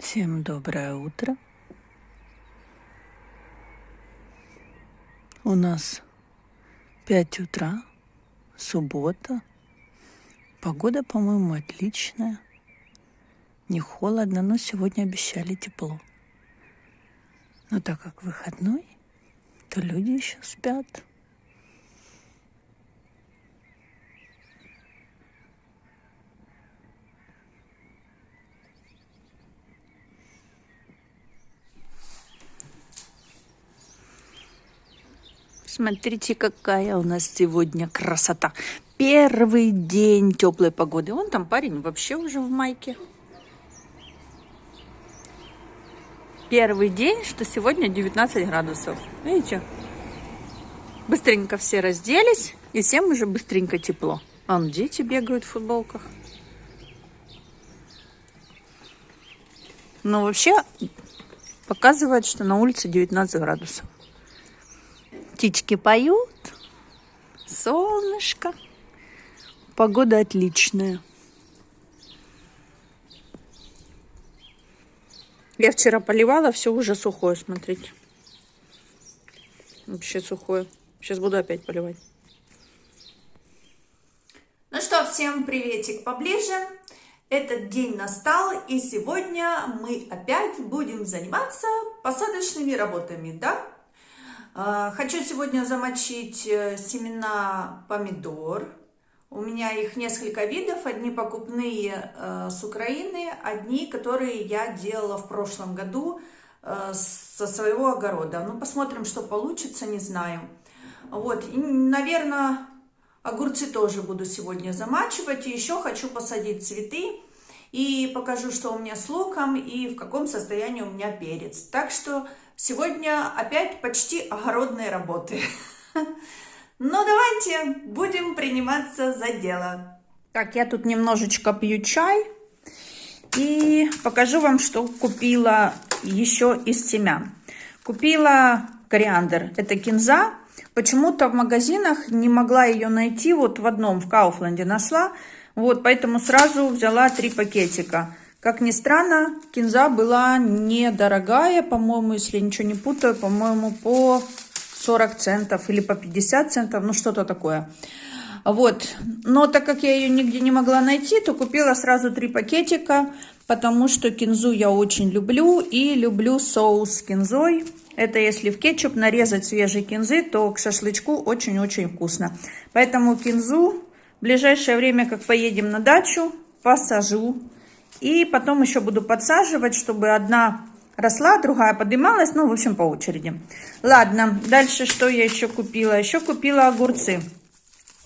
Всем доброе утро. У нас 5 утра, суббота. Погода, по-моему, отличная. Не холодно, но сегодня обещали тепло. Но так как выходной, то люди еще спят. Смотрите, какая у нас сегодня красота. Первый день теплой погоды. Вон там парень вообще уже в майке. Первый день, что сегодня 19 градусов. Видите? Быстренько все разделись, и всем уже быстренько тепло. Вон дети бегают в футболках. Но вообще показывает, что на улице 19 градусов. Птички поют, солнышко, погода отличная. Я вчера поливала, все уже сухое, смотрите. Вообще сухое. Сейчас буду опять поливать. Ну что, всем приветик поближе. Этот день настал, и сегодня мы опять будем заниматься посадочными работами, да? Хочу сегодня замочить семена помидор. У меня их несколько видов. Одни покупные с Украины, одни, которые я делала в прошлом году со своего огорода. Ну, посмотрим, что получится, не знаю. Вот, и, наверное, огурцы тоже буду сегодня замачивать. И еще хочу посадить цветы. И покажу, что у меня с луком и в каком состоянии у меня перец. Так что сегодня опять почти огородные работы. Но давайте будем приниматься за дело. Так, я тут немножечко пью чай. И покажу вам, что купила еще из семян. Купила кориандр. Это кинза. Почему-то в магазинах не могла ее найти. Вот в одном, в Кауфланде нашла. Вот, поэтому сразу взяла 3 пакетика. Как ни странно, кинза была недорогая, по-моему, если я ничего не путаю, по-моему, по 40 центов или по 50 центов, ну что-то такое. Вот, но так как я ее нигде не могла найти, то купила сразу 3 пакетика, потому что кинзу я очень люблю и люблю соус с кинзой. Это если в кетчуп нарезать свежей кинзы, то к шашлычку очень-очень вкусно. Поэтому кинзу в ближайшее время, как поедем на дачу, посажу. И потом еще буду подсаживать, чтобы одна росла, другая поднималась. Ну, в общем, по очереди. Ладно, дальше что я еще купила? Еще купила огурцы.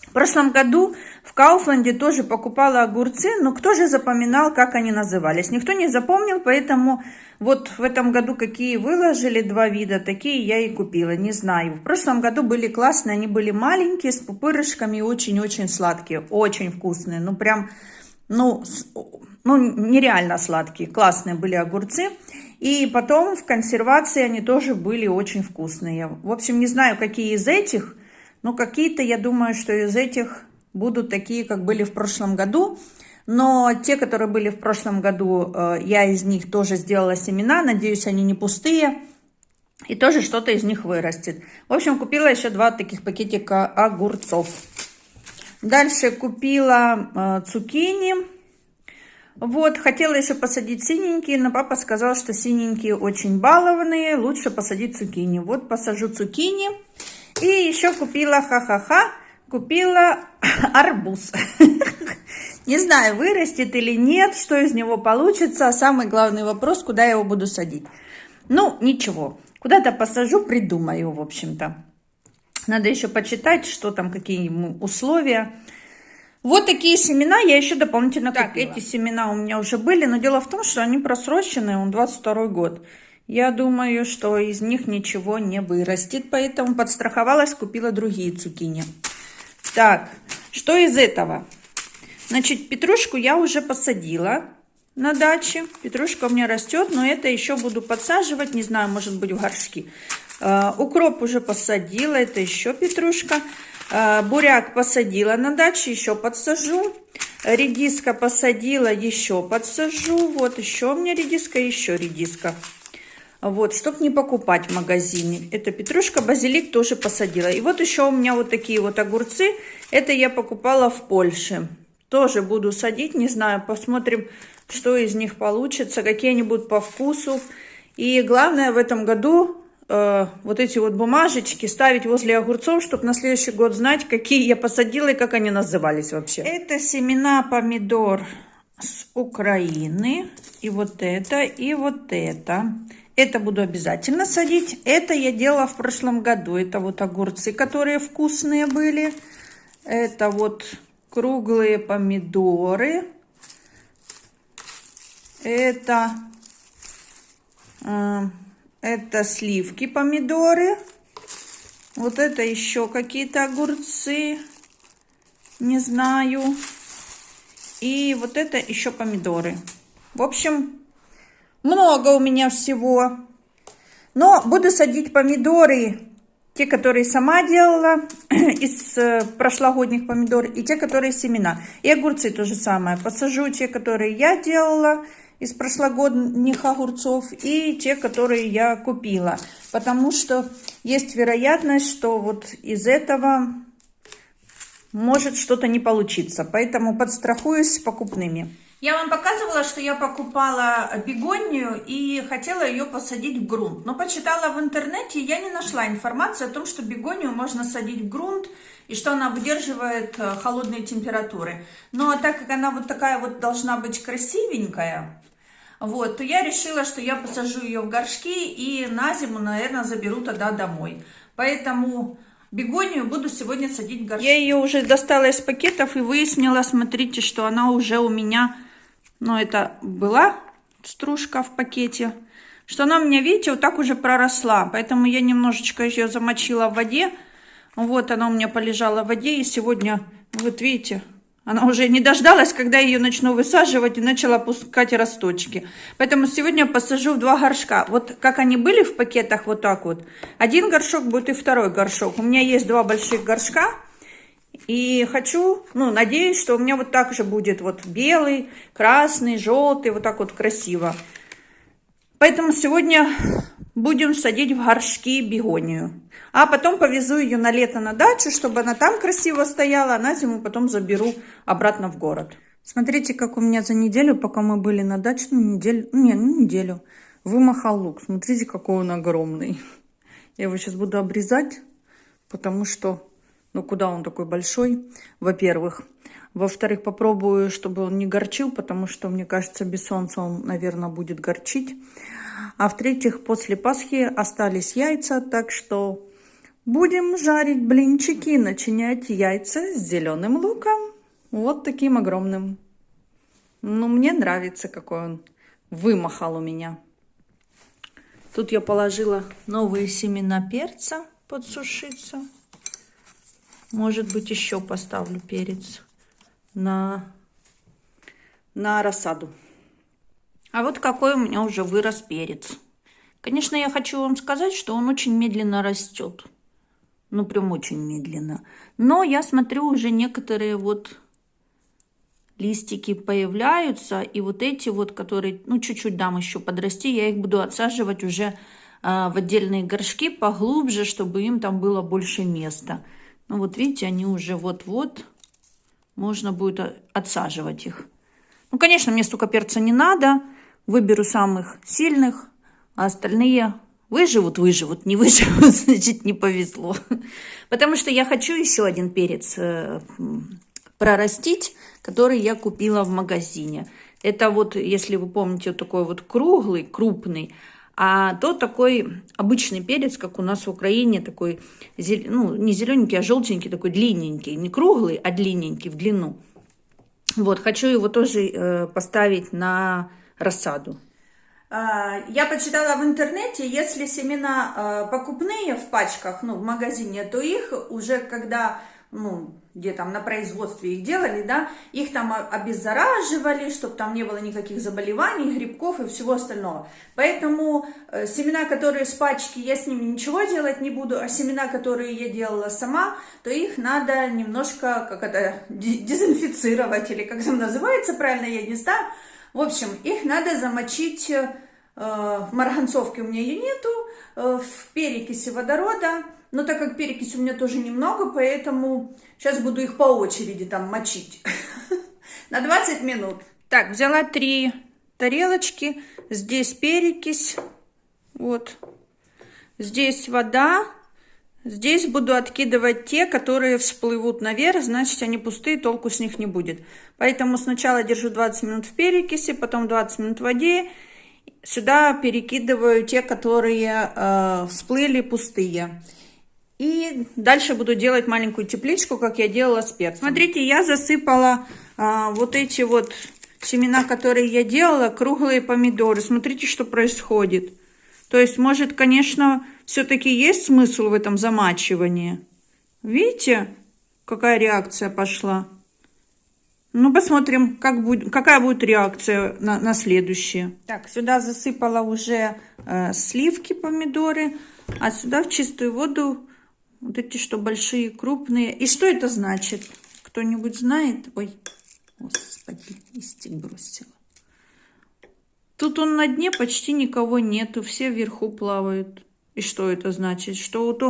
В прошлом году в Кауфланде тоже покупала огурцы, но кто же запоминал, как они назывались? Никто не запомнил, поэтому вот в этом году какие выложили 2 вида, такие я и купила, не знаю. В прошлом году были классные, они были маленькие, с пупырышками, очень-очень сладкие, очень вкусные. Ну, прям, ну, нереально сладкие, классные были огурцы. И потом в консервации они тоже были очень вкусные. В общем, не знаю, какие из этих. Ну, какие-то, я думаю, что из этих будут такие, как были в прошлом году. Но те, которые были в прошлом году, я из них тоже сделала семена. Надеюсь, они не пустые. И тоже что-то из них вырастет. В общем, купила еще 2 таких пакетика огурцов. Дальше купила цукини. Вот, хотела еще посадить синенькие, но папа сказал, что синенькие очень балованные. Лучше посадить цукини. Вот, посажу цукини. И еще купила, купила арбуз. Не знаю, вырастет или нет, что из него получится. Самый главный вопрос, куда я его буду садить. Ну, ничего. Куда-то посажу, придумаю, в общем-то. Надо еще почитать, что там, какие условия. Вот такие семена я еще дополнительно купила. Так, эти семена у меня уже были, но дело в том, что они просроченные, он 22 год. Я думаю, что из них ничего не вырастет, поэтому подстраховалась, купила другие цукини. Так, что из этого? Значит, петрушку я уже посадила на даче. Петрушка у меня растет, но это еще буду подсаживать, не знаю, может быть, в горшки. Укроп уже посадила, это еще петрушка. Буряк посадила на даче, еще подсажу. Редиска посадила, еще подсажу. Вот еще у меня редиска, еще редиска. Вот, чтобы не покупать в магазине. Это петрушка, базилик тоже посадила. И вот еще у меня вот такие вот огурцы. Это я покупала в Польше. Тоже буду садить, не знаю, посмотрим, что из них получится, какие они будут по вкусу. И главное в этом году вот эти вот бумажечки ставить возле огурцов, чтобы на следующий год знать, какие я посадила и как они назывались вообще. Это семена помидор с Украины. И вот это, и вот это. Это буду обязательно садить. Это я делала в прошлом году. Это вот огурцы, которые вкусные были. Это вот круглые помидоры. Это сливки помидоры. Вот это еще какие-то огурцы. Не знаю. И вот это еще помидоры. В общем, много у меня всего. Но буду садить помидоры, те, которые сама делала из прошлогодних помидор, и те, которые семена. И огурцы то же самое. Посажу те, которые я делала из прошлогодних огурцов, и те, которые я купила. Потому что есть вероятность, что вот из этого может что-то не получиться. Поэтому подстрахуюсь с покупными. Я вам показывала, что я покупала бегонию и хотела ее посадить в грунт. Но почитала в интернете, и я не нашла информации о том, что бегонию можно садить в грунт и что она выдерживает холодные температуры. Но так как она вот такая вот должна быть красивенькая, вот, то я решила, что я посажу ее в горшки и на зиму, наверное, заберу тогда домой. Поэтому бегонию буду сегодня садить в горшки. Я ее уже достала из пакетов и выяснила, смотрите, что она уже у меня... Но это была стружка в пакете, что она у меня, видите, вот так уже проросла. Поэтому я немножечко ее замочила в воде. Вот она у меня полежала в воде. И сегодня, вот видите, она уже не дождалась, когда я ее начну высаживать, и начала пускать росточки. Поэтому сегодня посажу в 2 горшка. Вот как они были в пакетах, вот так вот. Один горшок будет и второй горшок. У меня есть 2 больших горшка. И хочу, надеюсь, что у меня вот так же будет вот белый, красный, желтый, вот так вот красиво. Поэтому сегодня будем садить в горшки бегонию. А потом повезу ее на лето на дачу, чтобы она там красиво стояла, а на зиму потом заберу обратно в город. Смотрите, как у меня за неделю, пока мы были на даче, неделю, вымахал лук. Смотрите, какой он огромный. Я его сейчас буду обрезать, потому что... куда он такой большой, во-первых. Во-вторых, попробую, чтобы он не горчил, потому что, мне кажется, без солнца он, наверное, будет горчить. А в-третьих, после Пасхи остались яйца, так что будем жарить блинчики, начинять яйца с зеленым луком. Вот таким огромным. Мне нравится, какой он вымахал у меня. Тут я положила новые семена перца подсушиться. Может быть, еще поставлю перец на рассаду. А вот какой у меня уже вырос перец. Конечно, я хочу вам сказать, что он очень медленно растет. Прям очень медленно. Но я смотрю, уже некоторые вот листики появляются. И вот эти вот, которые, чуть-чуть дам еще подрасти, я их буду отсаживать уже в отдельные горшки поглубже, чтобы им там было больше места. Вот видите, они уже вот-вот, можно будет отсаживать их. Конечно, мне столько перца не надо. Выберу самых сильных, а остальные выживут, не выживут, значит, не повезло. Потому что я хочу еще один перец прорастить, который я купила в магазине. Это вот, если вы помните, вот такой вот круглый, крупный. А то такой обычный перец, как у нас в Украине, такой, не зелененький, а желтенький, такой длинненький. Не круглый, а длинненький в длину. Вот, хочу его тоже поставить на рассаду. Я почитала в интернете, если семена покупные в пачках, в магазине, то их уже, когда ну, где там на производстве их делали, да, их там обеззараживали, чтобы там не было никаких заболеваний, грибков и всего остального. Поэтому семена, которые с пачки, я с ними ничего делать не буду, а семена, которые я делала сама, то их надо немножко, как это, дезинфицировать, или как это называется правильно, я не знаю. В общем, их надо замочить в марганцовке, у меня ее нету, в перекиси водорода. Но так как перекись у меня тоже немного, поэтому сейчас буду их по очереди там мочить на 20 минут. Так, взяла 3 тарелочки. Здесь перекись. Вот. Здесь вода. Здесь буду откидывать те, которые всплывут наверх. Значит, они пустые, толку с них не будет. Поэтому сначала держу 20 минут в перекиси, потом 20 минут в воде. Сюда перекидываю те, которые всплыли, пустые. И дальше буду делать маленькую тепличку, как я делала с перцем. Смотрите, я засыпала вот эти вот семена, которые я делала, круглые помидоры. Смотрите, что происходит. То есть, может, конечно, все-таки есть смысл в этом замачивании. Видите, какая реакция пошла? Ну, посмотрим, какая будет реакция на следующее. Так, сюда засыпала уже сливки, помидоры, а сюда в чистую воду вот эти, что большие, крупные. И что это значит? Кто-нибудь знает? Ой, господи, листик бросила. Тут он на дне, почти никого нету, все вверху плавают. И что это значит? Что вот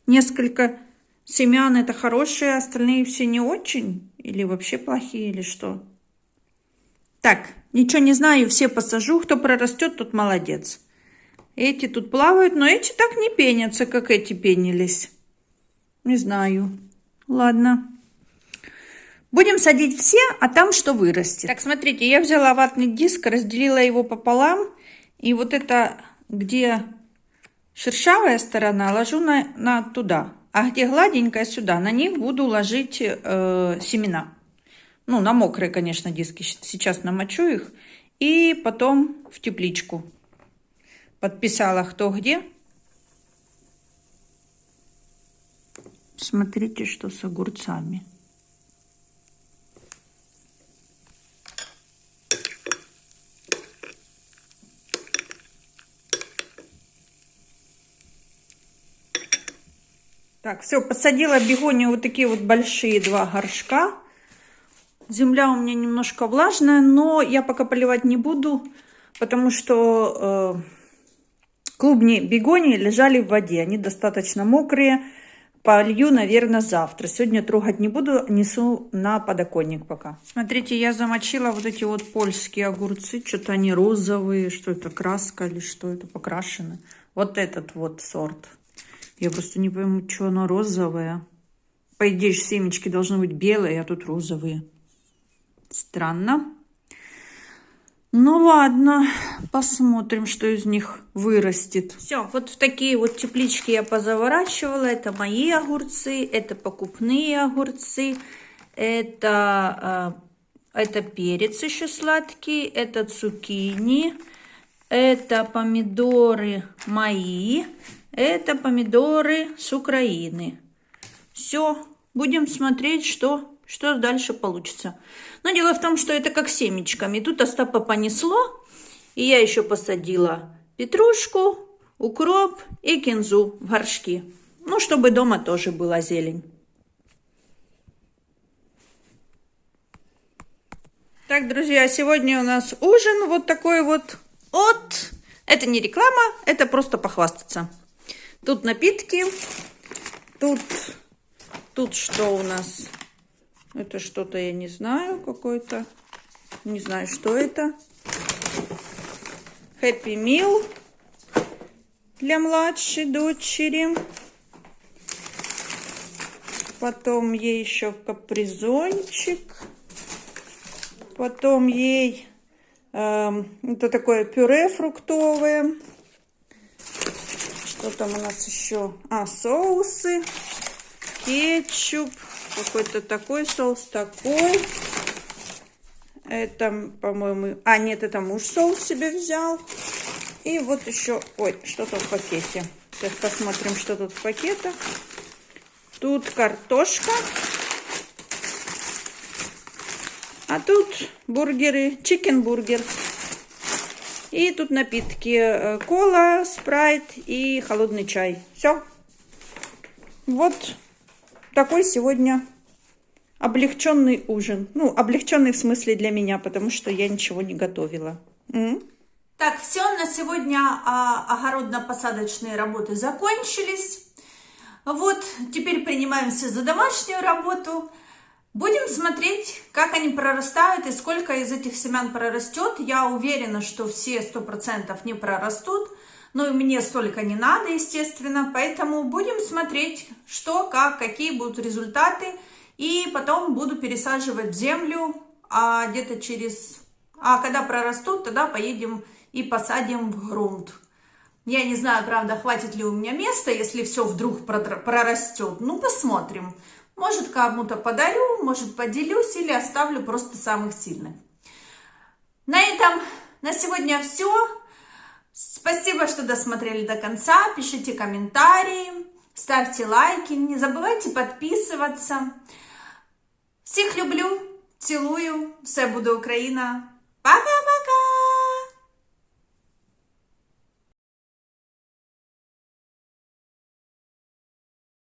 несколько семян это хорошие, остальные все не очень? Или вообще плохие, или что? Так, ничего не знаю, все посажу. Кто прорастет, тот молодец. Эти тут плавают, но эти так не пенятся, как эти пенились. Не знаю. Ладно. Будем садить все, а там что вырастет. Так, смотрите, я взяла ватный диск, разделила его пополам. И вот это, где шершавая сторона, ложу на туда. А где гладенькая, сюда. На них буду ложить семена. Ну, на мокрые, конечно, диски. Сейчас намочу их. И потом в тепличку. Подписала кто где. Смотрите, что с огурцами. Так, все, посадила бегонию вот такие вот большие 2 горшка. Земля у меня немножко влажная, но я пока поливать не буду, потому что клубни бегонии лежали в воде. Они достаточно мокрые. Полью, наверное, завтра. Сегодня трогать не буду, несу на подоконник пока. Смотрите, я замочила вот эти вот польские огурцы. Что-то они розовые, что это, краска или что это, покрашены. Вот этот вот сорт. Я просто не пойму, что оно розовое. По идее, семечки должны быть белые, а тут розовые. Странно. Ну ладно, посмотрим, что из них вырастет. Все, вот в такие вот теплички я позаворачивала. Это мои огурцы, это покупные огурцы, это перец еще сладкий, это цукини, это помидоры мои, это помидоры с Украины. Все, будем смотреть, что дальше получится. Но дело в том, что это как семечками. Тут Остапа понесло. И я еще посадила петрушку, укроп и кинзу в горшки. Ну, чтобы дома тоже была зелень. Так, друзья, сегодня у нас ужин вот такой вот. Это не реклама, это просто похвастаться. Тут напитки. Тут что у нас? Это что-то, я не знаю, какой-то. Не знаю, что это. Happy Meal для младшей дочери. Потом ей еще капризончик. Потом ей это такое пюре фруктовое. Что там у нас еще? Соусы. Кетчуп. Какой-то такой соус, такой. Это, по-моему... нет, это муж соус себе взял. И вот еще... Ой, что тут в пакете. Сейчас посмотрим, что тут в пакетах. Тут картошка. А тут бургеры, чикен-бургер. И тут напитки, кола, спрайт и холодный чай. Все. Вот такой сегодня облегченный ужин. Ну, облегченный в смысле для меня, потому что я ничего не готовила. Так, все, на сегодня огородно-посадочные работы закончились. Вот, теперь принимаемся за домашнюю работу. Будем смотреть, как они прорастают и сколько из этих семян прорастет. Я уверена, что все 100% не прорастут. Но и мне столько не надо, естественно. Поэтому будем смотреть, что, как, какие будут результаты. И потом буду пересаживать в землю. А где-то когда прорастут, тогда поедем и посадим в грунт. Я не знаю, правда, хватит ли у меня места, если все вдруг прорастет. Ну, посмотрим. Может, кому-то подарю, может, поделюсь или оставлю просто самых сильных. На этом на сегодня все. Спасибо, что досмотрели до конца. Пишите комментарии, ставьте лайки. Не забывайте подписываться. Всех люблю, целую. Все буде Україна. Пока!